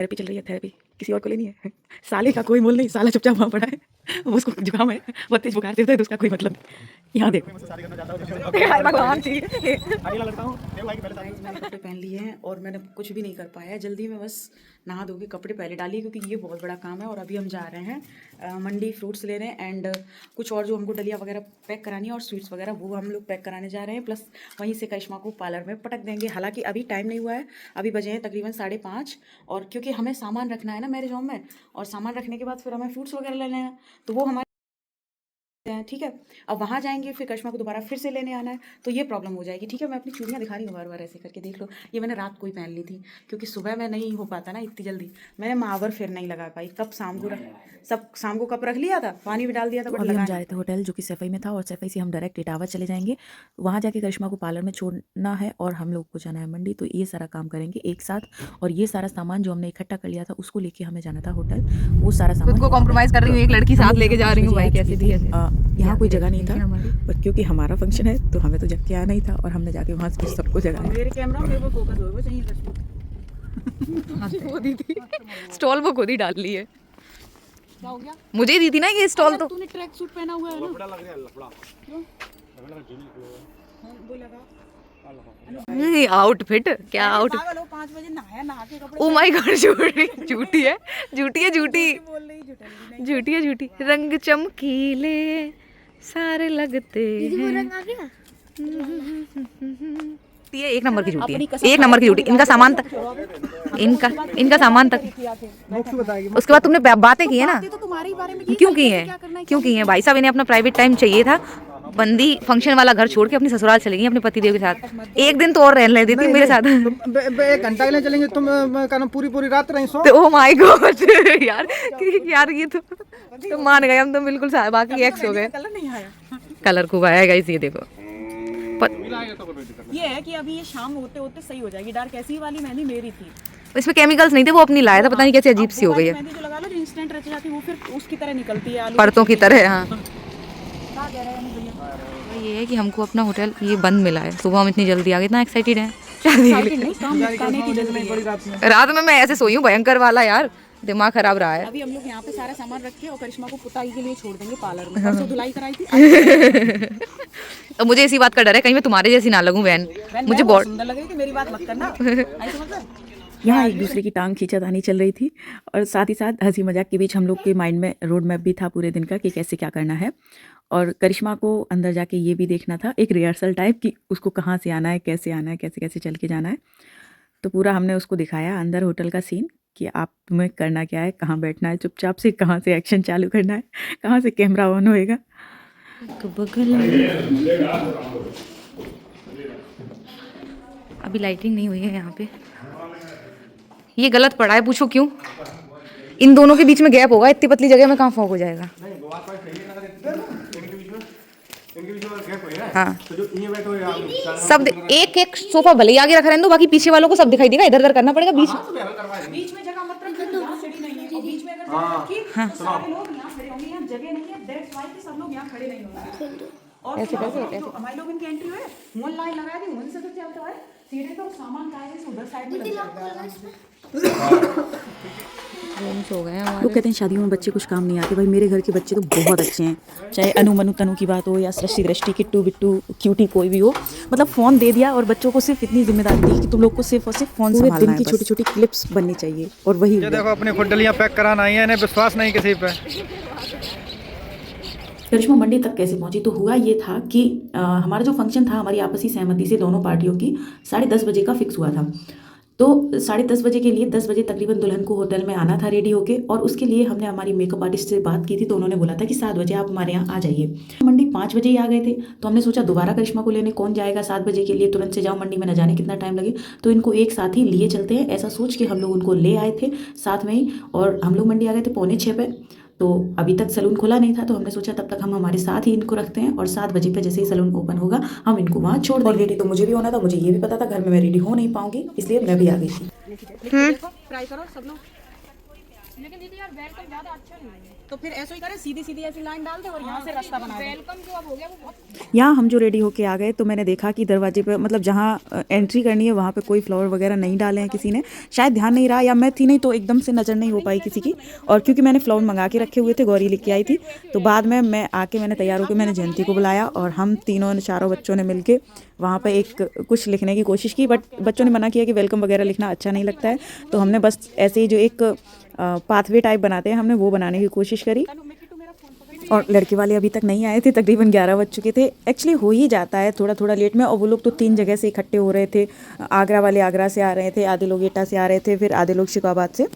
Therapy चल रही है, थेरेपी किसी और को लेनी है। साले का कोई मोल नहीं, साला चुपचाप वहाँ पड़ा है। उसको जुकाम है, बहुत तेज बुखार चलता है, तो उसका कोई मतलब नहीं। यहाँ देखो भगवान जी कपड़े पहन लिए हैं और मैंने कुछ भी नहीं कर पाया है। जल्दी में बस नहा धो के कपड़े पहले डालिए, क्योंकि ये बहुत बड़ा काम है। और अभी हम जा रहे हैं मंडी फ्रूट्स लेने, एंड कुछ और जो हमको डलिया वगैरह पैक करानी है और स्वीट्स वगैरह वो हम लोग पैक कराने जा रहे हैं। प्लस वहीं से करिश्मा को पार्लर में पटक देंगे। हालांकि अभी टाइम नहीं हुआ है, अभी बजे हैं तकरीबन 5:30। और क्योंकि हमें सामान रखना है ना मैरिज होम में, और सामान रखने के बाद फिर हमें फ्रूट्स वगैरह लेने हैं, तो वो हमारे हैं, ठीक है। अब वहाँ जाएंगे, फिर करिश्मा को दोबारा फिर से लेने आना है, तो ये प्रॉब्लम हो जाएगी। ठीक है, मैं अपनी चूड़ियाँ दिखा रही हूँ बार बार ऐसे करके, देख लो। ये मैंने रात को ही पहन ली थी, क्योंकि सुबह में नहीं हो पाता ना इतनी जल्दी। मैंने महावर फिर नहीं लगा पाई, कब शाम को सब शाम को कप रख लिया था, पानी भी डाल दिया था, बट अभी हम जा रहे थे होटल जो कि सफाई में था, और सफाई से हम डायरेक्ट इटावा चले जाएंगे। वहाँ जाके करिश्मा को पार्लर में छोड़ना है और हम लोग को जाना है मंडी। तो ये सारा काम करेंगे एक साथ, और ये सारा सामान जो हमने इकट्ठा कर लिया था उसको लेके हमें जाना था होटल। वो सारा सामान खुद को कॉम्प्रोमाइज कर रही हूँ, एक लड़की साथ लेके जा रही हूँ भाई, कैसे भी यहाँ कोई जगह नहीं था, पर क्योंकि हमारा फंक्शन है तो हमें तो जग के आना ही था, और हमने जाके वहाँ से सबको जगह। मेरे कैमरा में वो फोकस हो चाहिए वो दी थी स्टॉल, वो खुद ही डाल ली है। क्या हो गया? मुझे ही दी थी ना ये स्टॉल। तो तूने ट्रैक सूट पहना हुआ है ना, लफड़ा लग रहा है, लफड़ा क्यों वो लगा आउटफिट क्या आउट। 5 बजे नहाया, नहा के कपड़े। ओ माय गॉड, झूठी झूठी है, झूठी है, झूठी बोल रही, झूठी है, झूठी। रंग चमकीले सारे लगते हैं। रंग आ गया। ये एक नंबर की झूठी है, एक नंबर की झूठी। इनका सामान तक, इनका सामान तक। उसके बाद तुमने बातें की है ना, तो तुम्हारे बारे में क्यों की है, क्यों की है भाई साहब? इन्हें अपना प्राइवेट टाइम चाहिए था। बंदी फंक्शन वाला घर छोड़ के अपनी ससुराल चली गई अपने पति देव के साथ। एक दिन तो और रहने देती मेरे साथ। 1 घंटा के लिए चलेंगे, तुम कहना पूरी रात रही सो। ओ माय गॉड यार ये तो मान गए हम तो, बिल्कुल बाकी एक्स हो गए। कलर नहीं आया, कलर खूब आया गाइस, ये देखो। ये है कि अभी ये शाम होते होते सही हो जाएगी। डार्क ऐसी वाली मेहंदी मेरी थी, इसमें केमिकल्स नहीं थे, वो अपनी लाया था, पता नहीं कैसे अजीब सी हो गई है। मेहंदी जो लगा लो, जो इंस्टेंट रच जाती है, वो फिर उसकी तरह निकलती है, आलू परतों की तरह। हाँ, ये है कि हमको अपना होटल ये बंद मिला है। सुबह हम इतनी जल्दी आ गए, इतना एक्साइटेड है रात में मैं ऐसे सोई हूँ भयंकर वाला, यार दिमाग खराब रहा है। अभी हम लोग यहाँ पे सारा सामान रख के और करिश्मा को पुताई के लिए छोड़ देंगे पार्लर में। परसों धुलाई कराई थी। अब मुझे इसी बात का डर है, कहीं मैं तुम्हारे जैसी ना लगूं बहन। मुझे बहुत सुंदर लग रही थी, मेरी बात मत करना ऐसे मतलब। यहाँ एक दूसरे की टांग खींचातानी चल रही थी, और साथ ही साथ हंसी मजाक के बीच हम लोग के माइंड में रोड मैप भी था पूरे दिन का कि कैसे क्या करना है। और करिश्मा को अंदर जाके ये भी देखना था, एक रिहर्सल टाइप कि उसको कहाँ से आना है, कैसे आना है, कैसे कैसे चल के जाना है। तो पूरा हमने उसको दिखाया अंदर होटल का सीन कि आप तुम्हें करना क्या है, कहाँ बैठना है चुपचाप से, कहाँ से एक्शन चालू करना है, कहाँ से कैमरा ऑन होएगा। अभी लाइटिंग नहीं हुई है यहाँ पे, ये गलत पड़ा है, पूछो क्यों? इन दोनों के बीच में गैप होगा, इतनी पतली जगह में कहाँ फॉग हो जाएगा। हाँ, सब एक एक सोफा भले ही आगे रखा रहने दो, बाकी पीछे वालों को सब दिखाई देगा, इधर उधर करना पड़ेगा। बीच में जगह मत रखना, यहाँ सीढ़ी नहीं है, और बीच में अगर जगह रखी तो सारे लोग यहाँ खड़े होंगे, यहाँ जगह नहीं है, दैट्स व्हाई कि सब लोग यहाँ खड़े नहीं होंगे। और ऐसे जो हमारे लोग इनकी एंट्री हुए, वन लाइन लगा दी, वन से तो चलता है सीढ़ी, तो सामान का है उधर साइड में लग जाएगा। हो गए हमारे। लोग कहते हैं शादियों में बच्चे कुछ काम नहीं आते, भाई मेरे घर के बच्चे तो बहुत अच्छे हैं, चाहे अनु मनु तनु की बात हो या सृष्टि दृष्टि किट्टू बिट्टू क्यूटी कोई भी हो। मतलब फ़ोन दे दिया और बच्चों को सिर्फ इतनी जिम्मेदारी दी कि तुम लोग को सिर्फ और सिर्फ फ़ोन संभालना है। दिन की छोटी छोटी क्लिप्स बननी चाहिए, और वही ये देखो अपनी खुद डलियां पैक कराना आई है, इन्हें विश्वास नहीं किसी पे। करिश्मा मंडी तक कैसे पहुंची? तो हुआ ये था कि हमारा जो फंक्शन था, हमारी आपसी सहमति से दोनों पार्टियों की 10:30 बजे का फिक्स हुआ था। तो 10:30 बजे के लिए 10 बजे तकरीबन दुल्हन को होटल में आना था रेडी होके, और उसके लिए हमने हमारी मेकअप आर्टिस्ट से बात की थी, तो उन्होंने बोला था कि 7 बजे आप हमारे यहाँ आ जाइए। मंडी 5 बजे ही आ गए थे, तो हमने सोचा दोबारा करिश्मा को लेने कौन जाएगा 7 बजे के लिए, तुरंत से जाओ मंडी में, न जाने कितना टाइम लगे, तो इनको एक साथ ही लिए चलते हैं। ऐसा सोच के हम लोग उनको ले आए थे साथ में ही, और हम लोग मंडी आ गए थे 5:45 पे। तो अभी तक सलून खुला नहीं था, तो हमने सोचा तब तक हम हमारे साथ ही इनको रखते हैं, और 7 बजे पे जैसे ही सलून ओपन होगा हम इनको वहाँ छोड़ देंगे। रेडी तो मुझे भी होना था, मुझे ये भी पता था घर में मैं रेडी हो नहीं पाऊंगी, इसलिए मैं भी आ गई थी। ट्राई करो सब लोग, लेकिन दीदी यार वेलकम ज्यादा अच्छा नहीं है। तो फिर ऐसा ही करें, सीधी सीधी ऐसी लाइन डाल दे और यहाँ से रास्ता बना दे। वेलकम जो अब हो गया वो बहुत यहाँ हम जो रेडी होके आ गए तो मैंने देखा कि दरवाजे पे मतलब जहाँ एंट्री करनी है वहाँ पे कोई फ्लावर वगैरह नहीं डाले हैं किसी ने, शायद ध्यान नहीं रहा या मैं थी नहीं तो एकदम से नज़र नहीं हो पाई किसी की। और क्योंकि मैंने फ्लावर मंगा के रखे हुए थे, गौरी लेके आई थी, तो बाद में मैं आके मैंने तैयार होकर मैंने जयंती को बुलाया और हम तीनों चारों बच्चों ने मिलके वहाँ पे एक कुछ लिखने की कोशिश की, बट बच्चों ने मना किया कि वेलकम वगैरह लिखना अच्छा नहीं लगता है। तो हमने बस ऐसे ही जो एक पाथवे टाइप बनाते हैं हमने वो बनाने की कोशिश करी। और लड़के वाले अभी तक नहीं आए थे, तकरीबन 11 बज चुके थे। एक्चुअली हो ही जाता है थोड़ा थोड़ा लेट में, और वो लोग तो 3 जगह से इकट्ठे हो रहे थे। आगरा वाले आगरा से आ रहे थे, आधे लोग एटा से आ रहे थे, फिर आधे लोग शिकाबाद से।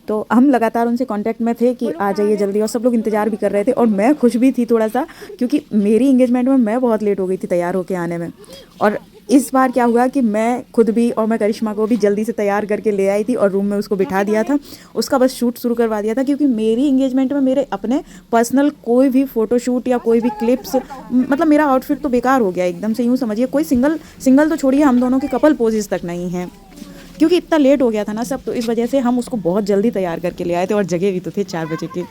तो हम लगातार उनसे कांटेक्ट में थे कि आ जाइए जल्दी, और सब लोग इंतज़ार भी कर रहे थे। और मैं खुश भी थी थोड़ा सा, क्योंकि मेरी इंगेजमेंट में मैं बहुत लेट हो गई थी तैयार होके आने में। और इस बार क्या हुआ कि मैं खुद भी और मैं करिश्मा को भी जल्दी से तैयार करके ले आई थी और रूम में उसको बिठा दिया था, उसका बस शूट शुरू करवा दिया था। क्योंकि मेरी इंगेजमेंट में मेरे अपने पर्सनल कोई भी फ़ोटोशूट या कोई भी क्लिप्स, मतलब मेरा आउटफिट तो बेकार हो गया एकदम से, यूँ समझिए कोई सिंगल तो छोड़िए, हम दोनों के कपल पोजेस तक नहीं हैं, क्योंकि इतना लेट हो गया था ना सब। तो इस वजह से हम उसको बहुत जल्दी तैयार करके ले आए थे, और जगह भी तो थे 4 बजे के।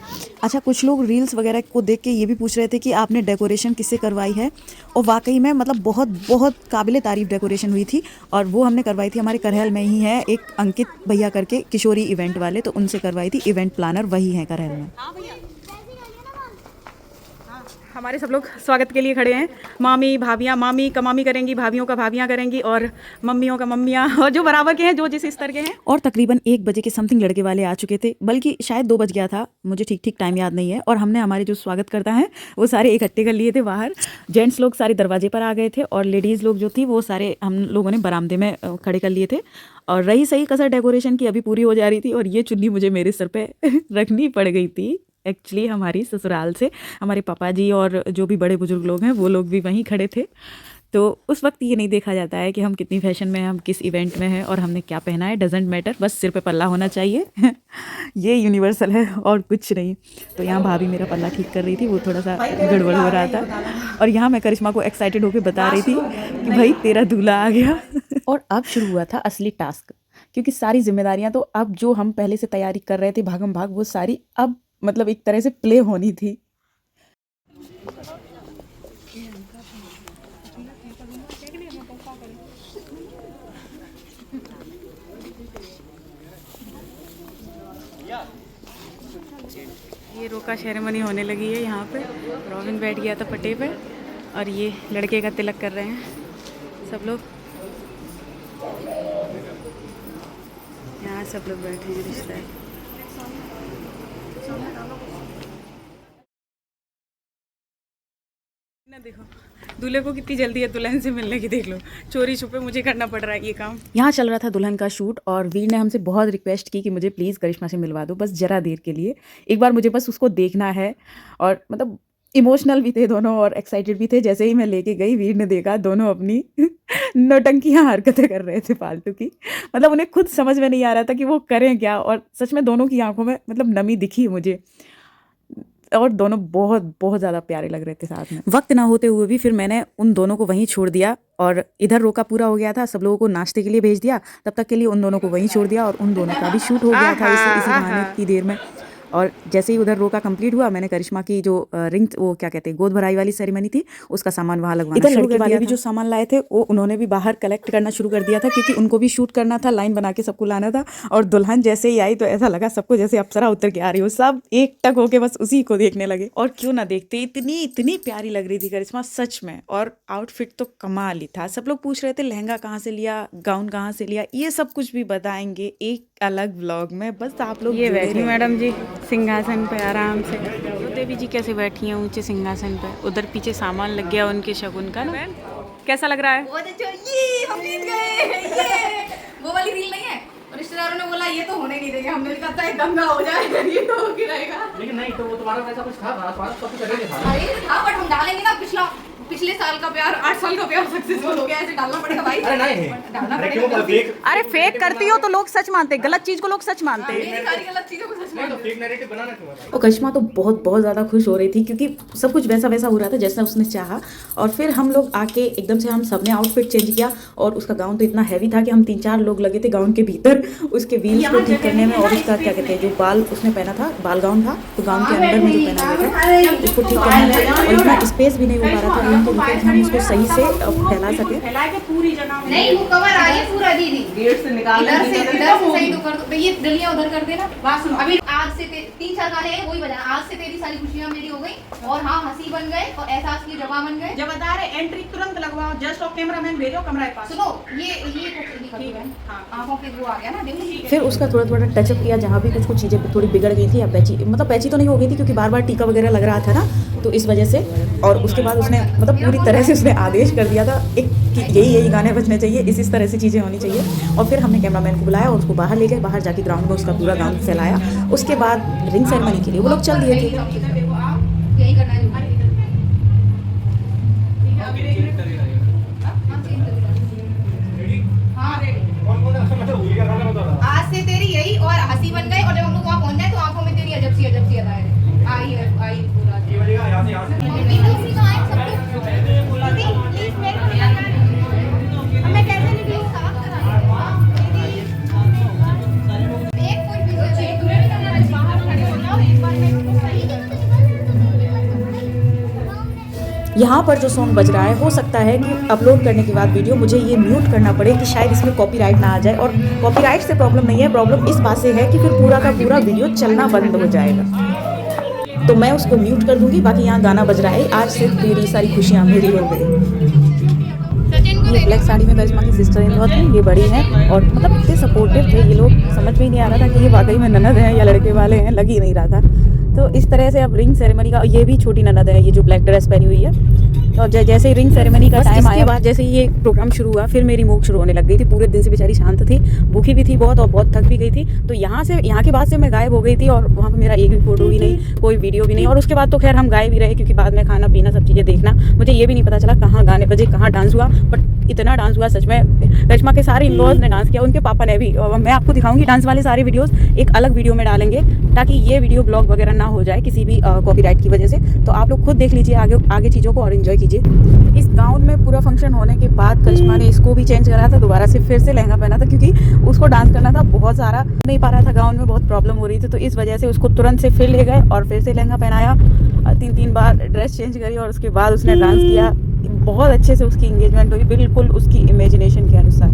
अच्छा, कुछ लोग रील्स वगैरह को देख के ये भी पूछ रहे थे कि आपने डेकोरेशन किससे करवाई है, और वाकई में मतलब बहुत बहुत काबिले तारीफ़ डेकोरेशन हुई थी। और वो हमने करवाई थी हमारे करहल में ही है एक अंकित भैया करके, किशोरी इवेंट वाले, तो उनसे करवाई थी। इवेंट प्लानर वही है करहल में। हमारे सब लोग स्वागत के लिए खड़े हैं। मामी भाभियाँ, मामी का मामी करेंगी, भाभियों का भाभियाँ करेंगी, और मम्मियों का मम्मियाँ, और जो बराबर के हैं, जो जिस स्तर के हैं। और तकरीबन 1 बजे के समथिंग लड़के वाले आ चुके थे, बल्कि शायद 2 बज गया था, मुझे ठीक टाइम याद नहीं है। और हमने हमारे जो स्वागत करता है वो सारे इकट्ठे कर लिए थे बाहर। जेंट्स लोग सारे दरवाजे पर आ गए थे, और लेडीज़ लोग जो थी वो सारे हम लोगों ने बरामदे में खड़े कर लिए थे। और रही सही कसर डेकोरेशन की अभी पूरी हो जा रही थी, और ये चुन्नी मुझे मेरे सर पे रखनी पड़ गई थी। एक्चुअली हमारी ससुराल से हमारे पापा जी और जो भी बड़े बुजुर्ग लोग हैं वो लोग भी वहीं खड़े थे। तो उस वक्त ये नहीं देखा जाता है कि हम कितनी फैशन में हैं, हम किस इवेंट में हैं और हमने क्या पहना है, डजेंट मैटर, बस सिर पे पल्ला होना चाहिए। ये यूनिवर्सल है और कुछ नहीं। तो यहाँ भाभी मेरा पल्ला ठीक कर रही थी, वो थोड़ा सा गड़बड़ हो रहा था। और यहाँ मैं करिश्मा को एक्साइटेड होकर बता रही थी कि भाई तेरा दूल्हा आ गया। और अब शुरू हुआ था असली टास्क, क्योंकि सारी जिम्मेदारियाँ तो अब जो हम पहले से तैयारी कर रहे थे भागम भाग, वो सारी अब मतलब एक तरह से प्ले होनी थी। ये रोका सेरेमनी होने लगी है यहाँ पे। रॉबिन बैठ गया था पट्टे पे, और ये लड़के का तिलक कर रहे हैं सब लोग। यहाँ सब लोग बैठे हैं रिश्तेदार। ना देखो दूल्हे को कितनी जल्दी है दुल्हन से मिलने की, देख लो, चोरी छुपे मुझे करना पड़ रहा है ये काम। यहाँ चल रहा था दुल्हन का शूट, और वीर ने हमसे बहुत रिक्वेस्ट की कि मुझे प्लीज़ करिश्मा से मिलवा दो, बस जरा देर के लिए, एक बार मुझे बस उसको देखना है। और मतलब इमोशनल भी थे दोनों और एक्साइटेड भी थे। जैसे ही मैं लेके गई, वीर ने देखा दोनों अपनी नौटंकियाँ हरकतें कर रहे थे फालतू की। मतलब उन्हें खुद समझ में नहीं आ रहा था कि वो करें क्या, और सच में दोनों की आंखों में मतलब नमी दिखी मुझे, और दोनों बहुत बहुत ज़्यादा प्यारे लग रहे थे साथ में। वक्त ना होते हुए भी फिर मैंने उन दोनों को वहीं छोड़ दिया, और इधर रोका पूरा हो गया था, सब लोगों को नाश्ते के लिए भेज दिया, तब तक के लिए उन दोनों को वहीं छोड़ दिया, और उन दोनों का भी शूट हो गया था इसी बहाने की देर में। और जैसे ही उधर रोका कंप्लीट हुआ, मैंने करिश्मा की जो रिंग, वो क्या कहते हैं, गोद भराई वाली सेरेमनी थी, उसका सामान वहाँ लगवाना शुरू कर दिया। भी जो सामान लाए थे वो उन्होंने भी बाहर कलेक्ट करना शुरू कर दिया था, क्योंकि उनको भी शूट करना था, लाइन बना के सबको लाना था। और दुल्हन जैसे ही आई तो ऐसा लगा सबको जैसे अप्सरा उतर के आ रही हो, सब एक टक होके बस उसी को देखने लगे। और क्यों ना देखते, इतनी प्यारी लग रही थी करिश्मा सच में, और आउटफिट तो कमाल ही था। सब लोग पूछ रहे थे लहंगा कहाँ से लिया, गाउन कहाँ से लिया, ये सब कुछ भी बताएंगे एक अलग व्लॉग में, बस आप लोग। ये बैठी मैडम जी सिंहासन पे आराम से, तो देवी जी कैसे बैठी हैं ऊंचे सिंहासन पे, उधर पीछे सामान लग गया उनके शगुन का ना। कैसा लग रहा है? बहुत अच्छा, ये हम जीत गए, ये वो वाली रील नहीं है, और रिश्तेदारों ने बोला ये तो होने नहीं देंगे, हमने कहा था दंगा हो जाए, ये तो गिरेगा। लेकिन नहीं तो वो तुम्हारा वैसा कुछ था, सब कुछ अरे था, बट हम डालेंगे ना पिछला पिछले साल का प्यार 8 साल का प्यार सक्सेसफुल हो गया, ऐसे डालना पड़ेगा भाई। अरे नहीं डालना अरे पड़ेगा। क्यों फेक अरे फेक करती हो तो लोग सच मानते हैं, गलत चीज को लोग सच मानते हैं। मेरी सारी गलत चीजों को सच में तो फेक नैरेटिव बनाना क्यों है? और करिश्मा तो बहुत ज़्यादा खुश हो रही थी क्योंकि सब कुछ वैसा वैसा हो रहा था जैसा उसने चाहा। और फिर हम लोग आके एकदम से हम सबने आउटफिट चेंज किया और उसका गाउन तो इतना हैवी था कि हम 3-4 लोग लगे थे गाउन के भीतर उसके व्हील्स को ठीक करने में। और उसका क्या कहते हैं जो बाल उसने पहना था, बाल गाउन था, तो गाउन के अंदर में जो पहना हुआ था उसको ठीक करने में। और इतना स्पेस भी नहीं हो पा रहा था रूम के भीतर कि हम उसको सही से फैला सके। नहीं, वो कवर आ गया पूरा दीदी। गेट से निकाल इधर से सही तो कर दो, ये डलियां उधर कर देना। बात सुनो, अभी आज से 3-4 गाने हैं वही बजाना। आज से तेरी सारी खुशियां मेरी हो गई, और हाँ हंसी बन गए, और एहसास की जगह बन गए। जब बता रहे एंट्री तुरंत लगवाओ, जस्ट ऑफ कैमरामैन भेजो कमरा के पास। सुनो, ये आंखों पे वो आ गया ना, देखो। फिर उसका थोड़ा टचअप किया जहाँ भी कुछ चीज़ें थोड़ी बिगड़ गई थी या पैची, मतलब पैची तो नहीं हो गई थी क्योंकि बार बार टीका वगैरह लग रहा था ना, तो इस वजह से। और उसके बाद उसने मतलब पूरी तरह से उसने आदेश कर दिया था एक कि यही गाने बजने चाहिए, इस तरह से चीज़ें होनी चाहिए। और फिर हमने कैमरामैन को बुलाया और उसको बाहर ले गए, बाहर जाके ग्राउंड में उसका पूरा गाउन फैलाया। उसके बाद रिंग सेरेमनी के लिए वो लोग चल दिए थे। यही करना है जो हाँ, आज से तेरी यही और हंसी बन गई, और जब हम लोग वहाँ पहुँच जाए तो आंखों में तेरी अजब सी अदाएं आई पूरा। मैं कैसे निकलूँ? यहाँ पर जो सॉन्ग बज रहा है हो सकता है कि अपलोड करने के बाद वीडियो मुझे ये म्यूट करना पड़े कि शायद इसमें कॉपीराइट ना आ जाए। और कॉपीराइट से प्रॉब्लम नहीं है, प्रॉब्लम इस बात से है कि फिर पूरा का पूरा वीडियो चलना बंद हो जाएगा। तो मैं उसको म्यूट कर दूंगी। बाकी यहाँ गाना बज रहा है आज से तेरी सारी खुशियाँ मेरी हो गई। ये ब्लैक साड़ी में करिश्मा की सिस्टर इन लॉ थी, ये बड़ी हैं और मतलब इतने सपोर्टिव थे ये लोग, समझ में ही नहीं आ रहा था कि ये वाकई में ननद हैं या लड़के वाले हैं, लग ही नहीं रहा था। तो इस तरह से अब रिंग सेरेमनी का, ये भी छोटी ननद है, ये जो ब्लैक ड्रेस पहनी हुई है। और जैसे ही रिंग सेरेमनी का टाइम आया, बाद जैसे ही ये प्रोग्राम शुरू हुआ, फिर मेरी मूक शुरू होने लग गई थी। पूरे दिन से बेचारी शांत थी, भूखी भी थी बहुत और बहुत थक भी गई थी। तो यहाँ के बाद से मैं गायब हो गई थी और वहाँ पर मेरा एक भी फोटो भी नहीं, कोई वीडियो भी नहीं। और उसके बाद तो खैर हम गायब भी रहे क्योंकि बाद में खाना पीना सब चीज़ें देखना, मुझे ये भी नहीं पता चला कहाँ गाने बजे, कहाँ डांस हुआ। बट इतना डांस हुआ सच में, करिश्मा के सारे इन-लॉज ने डांस किया, उनके पापा ने भी। और मैं आपको दिखाऊंगी डांस वाले सारे वीडियोस एक अलग वीडियो में डालेंगे ताकि ये वीडियो ब्लॉग वगैरह ना हो जाए किसी भी कॉपीराइट की वजह से। तो आप लोग खुद देख लीजिए आगे चीज़ों को और एंजॉय कीजिए। इस गाउन में पूरा फंक्शन होने के बाद करिश्मा ने इसको भी चेंज करा था, दोबारा से फिर से लहंगा पहना था क्योंकि उसको डांस करना था बहुत सारा, नहीं पा रहा था, गाउन में बहुत प्रॉब्लम हो रही थी। तो इस वजह से उसको तुरंत से फिर ले गए और फिर से लहंगा पहनाया, 3 बार ड्रेस चेंज करी और उसके बाद उसने डांस किया। बहुत अच्छे से उसकी इंगेजमेंट हुई, बिल्कुल उसकी इमेजिनेशन के अनुसार।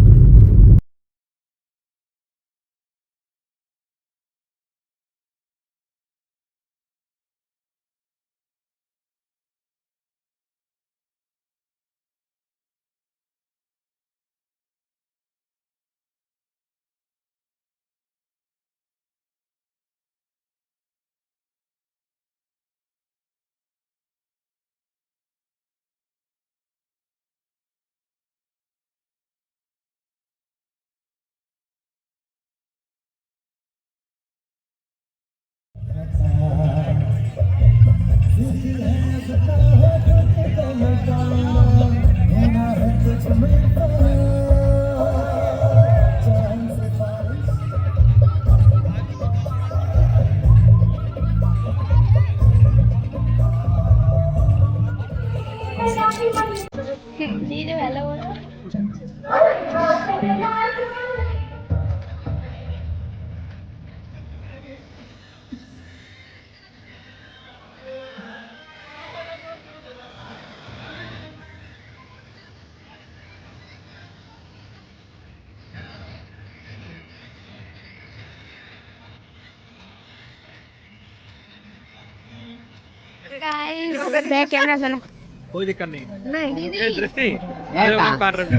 बैक कैमरा चलो। कोई दिक्कत नहीं। नहीं दृष्टि कर रहे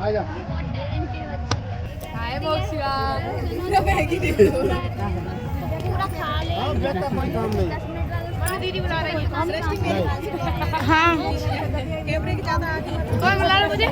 आजा। हाय बॉक्सिया पूरा खा ले। हाँ बेटा कोई काम नहीं। दीदी बुला रही है। हाँ कैमरे की ज़्यादा आगे कौन बुला रहा है मुझे?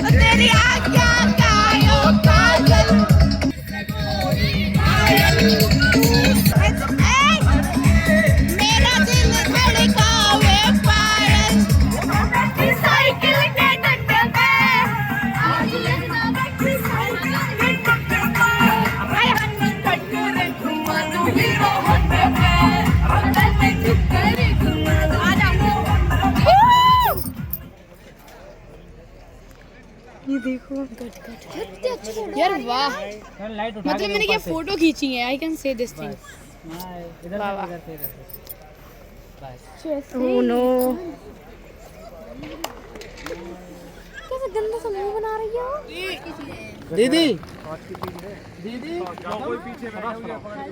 तेरी आज्ञा कायो काजल मेरा दिल धड़कावे पायल साइकिल के टक्के पे आज लगना बैठी साइकिल के टक्के पे आय हन्नन टक्के घुमा तू हीरो होते पे अंदर में टक्के घुमा आजा ये देखो यार वाह मतलब मैंने क्या फोटो खींची है I can see this thing oh no कैसे गंदा सा मुंह बना रही हो दीदी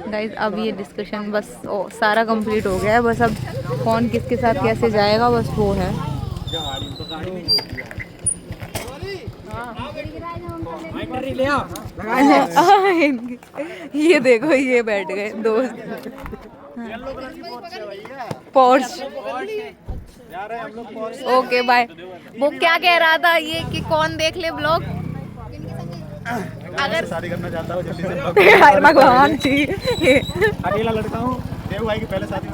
गाइस अब ये डिस्कशन बस सारा कंप्लीट हो गया है। बस अब कौन किसके साथ कैसे जाएगा बस वो है। ये देखो ये बैठ गए दोस्त पोर्च। Okay bye. वो क्या कह रहा था ये कि कौन देख ले ब्लॉग अगर शादी करना चाहता हूँ जल्दी से यार भगवान जी अकेला लड़का हूँ देव भाई की पहले शादी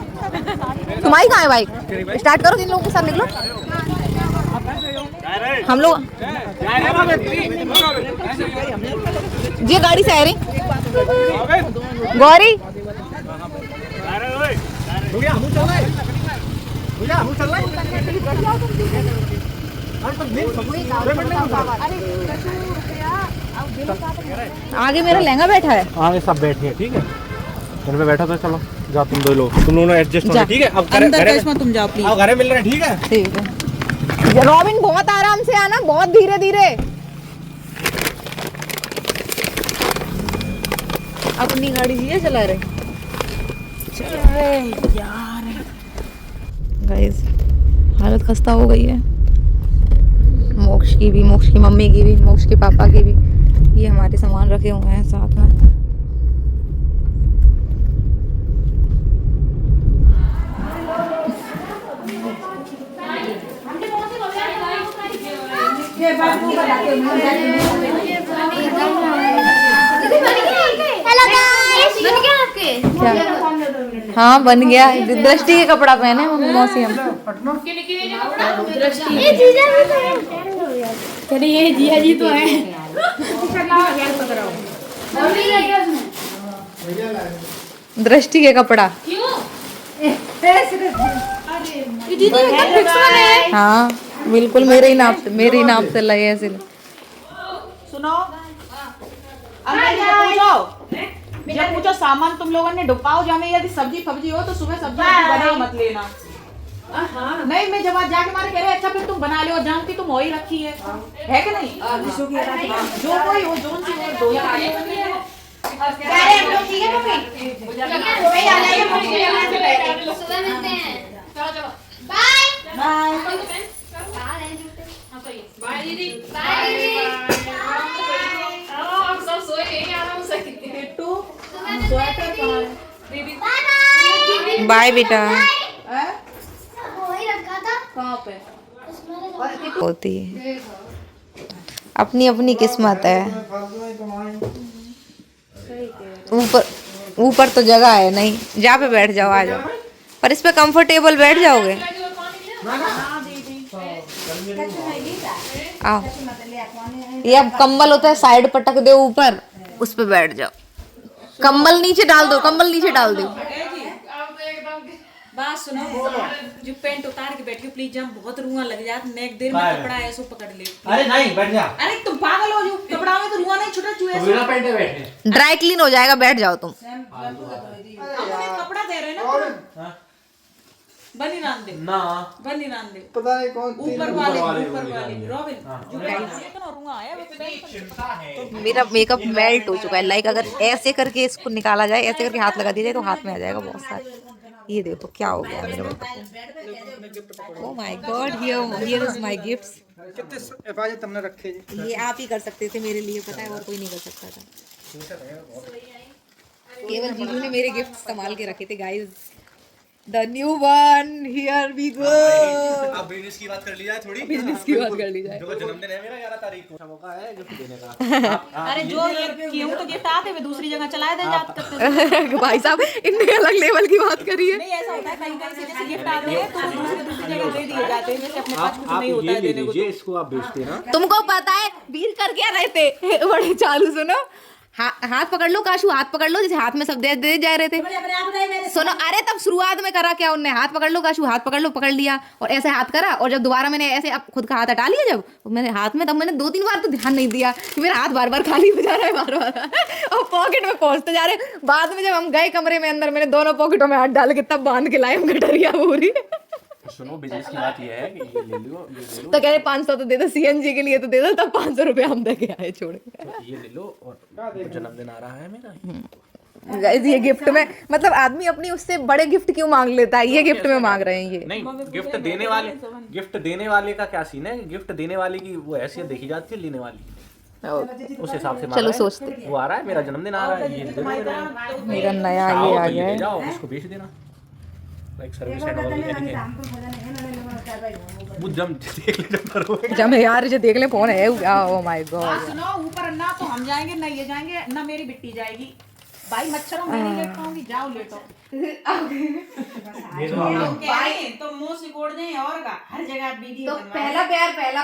तुम्हारी कहाँ है बाइक? स्टार्ट करो इन लोगों के साथ निकलो हम लोग ये गाड़ी से आ रही गौरी आगे मेरा लहंगा बैठा है। आगे सब बैठे हैं ठीक है घर में बैठा तो चलो जाओ तुम दो लोग तुम दोनों एडजस्ट हो ठीक है अब तुम जाओ प्लीज। घरे मिल रहे हैं ठीक है ठीक है रॉबिन बहुत आराम से आना बहुत धीरे धीरे। अपनी गाड़ी ये चला रहे यार गाइस हालत खस्ता हो गई है। मोक्ष की भी मोक्ष की मम्मी की भी मोक्ष के पापा की भी। ये हमारे सामान रखे हुए हैं साथ में। क्या? हाँ बन गया। दृष्टि के कपड़ा पहने मौसी हम। ये जिया जी तो है दृष्टि के कपड़ा हाँ बिल्कुल मेरे ही नाप से लगे ऐसे। सुनो जब पूछो सामान तुम लोगों ने ढुपाओ जामे यदि सब्जी फब्जी हो तो सुबह सब्जी बना मत लेना। नहीं मैं जब आज जाके मारे कह रहे अच्छा फिर तुम बना लो जानती तुम हो ही रखी है कि नहीं। जो कोई हो जोन सी हो दो बाय दीदी बाय हम सब सोए नहीं आराम से किट्टू स्वेटर बाय बेटा कहाँ पे होती है अपनी अपनी किस्मत है। ऊपर तो जगह है नहीं जहाँ पे बैठ जाओ आ जाओ पर इस पे कंफर्टेबल बैठ जाओगे। आओ ये अब कंबल होता है साइड पटक दो ऊपर उस पे बैठ जाओ। कंबल नीचे डाल दो बात सुनो, जो पैंट उतार के बैठी हो प्लीज, जब बहुत रुआ लग जाए नेक देर में कपड़ा ऐसे पकड़ ले। अरे नहीं बैठ जा। अरे तुम पागल हो, जो कपड़ा में तो रुआ नहीं छुटा चुए। बिना पहने बैठे ड्राई क्लीन हो जाएगा, बैठ जाओ तुम। कपड़ा दे रहे हैं ना, बनी रान दे ना, बनी रान दे, पता नहीं कौन ऊपर वाले रॉबिन जो रुआ आया वो मेरा मेकअप मेल्ट हो चुका है। लाइक अगर ऐसे करके इसको निकाला जाए, ऐसे करके हाथ लगा दिया जाए तो हाथ में आ जाएगा बहुत सारे। ये देखो क्या हो गया मेरे makeup. Oh my God, here is my gifts. कितने हिफाजत तुमने रखे जी? ये आप ही कर सकते थे मेरे लिए, पता है, और कोई नहीं कर सकता था। केवल जीजू ने मेरे गिफ्ट संभाल के रखे थे guys. The new one, here we go. अब बिजनेस की बात कर ली जाए थोड़ी। बिजनेस की बात कर ली जाए। देखो जन्मदिन है मेरा 11 तारीख को, मौका है गिफ्ट देने का। अरे जो क्यों तो गिफ्ट आते हुए दूसरी जगह चलाए दे जात करते। भाई साहब इतने अलग लेवल की बात करी है। नहीं ऐसा होता है कहीं कहीं से जैसे गिफ्ट आते हैं तो दूसरी जगह दे दिए जाते हैं, जैसे अपने पास कुछ नहीं होता है देने को। इसको आप बेचते ना। तुमको पता है बील कर क्या रहे थे? बड़े चालू सुनो, हाथ पकड़ लो काशू, हाथ पकड़ लो, जैसे हाथ में सब दे जा रहे थे। सुनो, अरे तब शुरुआत में करा क्या उनने, हाथ पकड़ लो काशू, हाथ पकड़ लो, पकड़ लिया और ऐसे हाथ करा, और जब दोबारा मैंने ऐसे अब खुद का हाथ हटा लिया जब मेरे हाथ में, तब मैंने 2-3 बार तो ध्यान नहीं दिया कि मेरा हाथ बार बार खाली हो जा रहा है बार और पॉकेट में पहुंचते जा रहे। बाद में जब हम गए कमरे में अंदर, मैंने दोनों पॉकेटों में हाथ डाल के तब बांध के लाए हम गठरिया पूरी। सुनो बिजनेस की बात ये है कि ये ले लो, ये ले लो, तो कह रहे 500 तो दे दो, सीएनजी के लिए तो दे दो, तब 500 रुपए हम दे के आए छोड़ के। तो ये ले लो। और जन्मदिन आ रहा है मेरा। गाइस ये गिफ्ट में, मतलब आदमी अपनी उससे बड़े गिफ्ट क्यों मांग लेता है, ये गिफ्ट में मांग रहे हैं ये। नहीं, गिफ्ट देने वाले का क्या सीन है? गिफ्ट देने वाले की वो हैसियत देखी जाती है, लेने वाली उस हिसाब से। चलो सोचते, वो आ रहा है, मेरा जन्मदिन आ रहा है, ये दे दो। मेरा नया ये आ गया है। जाओ इसको बेच देना, लाइक सर्विस एंड ऑल। वो जम देख ले जब करोगे। जब यार जो देख ले फोन है, ओह माय गॉड। सुनो, ऊपर ना तो हम जाएंगे ना ये जाएंगे ना मेरी बिट्टी जाएगी। भाई मच्छरों में नहीं लेट पाऊंगी, जाओ लेटो। भाई तो मुंह सिकोड़ दें और का हर जगह वीडियो तो पहला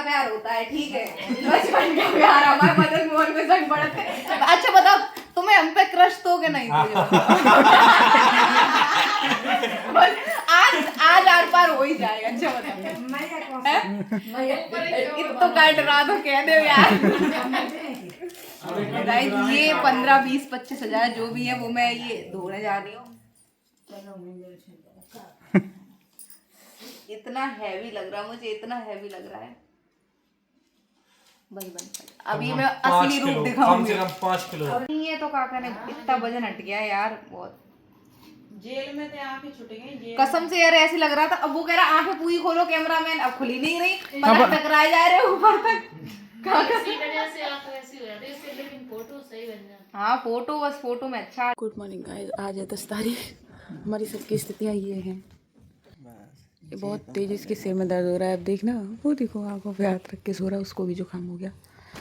प्यार होता है, ठीक है, बचपन का प्यार हमारे मदर मोहन में संग बढ़ते हैं। अच्छा बताओ, तुम्हें हम पे क्रश तो के नहीं? आज आर पार हो ही जाएगा। अच्छा बताओ, इतना काट रहा तो कह दो यार। गाइस ये 15, 20, 25 हजार जो भी है वो मैं ये धोने जा रही हूँ। इतना हैवी लग रहा है मुझे, इतना हैवी लग रहा है भाई। अभी मैं असली रूप दिखाऊंगी। कम से कम 5 किलो। ये तो काका ने इतना वजन हट गया यार, बहुत। जेल में थे आंखें छूट गई। कसम से यार ऐसे लग रहा था। अब वो कह रहा आंखें पूरी खोलो कैमरामैन, अब खुली नहीं रही, मतलब टकराए जा रहे ऊपर तक। हाँ फोटो, बस फोटो में अच्छा। गुड मॉर्निंग गाइस, आज है 10 तारीख। हमारी सबकी स्थितियाँ ये हैं। ये बहुत तेजी से सिर में दर्द हो रहा है। अब देखना, वो देखो आंखों पे हाथ रख के सो रहा है, उसको भी जुकाम हो गया।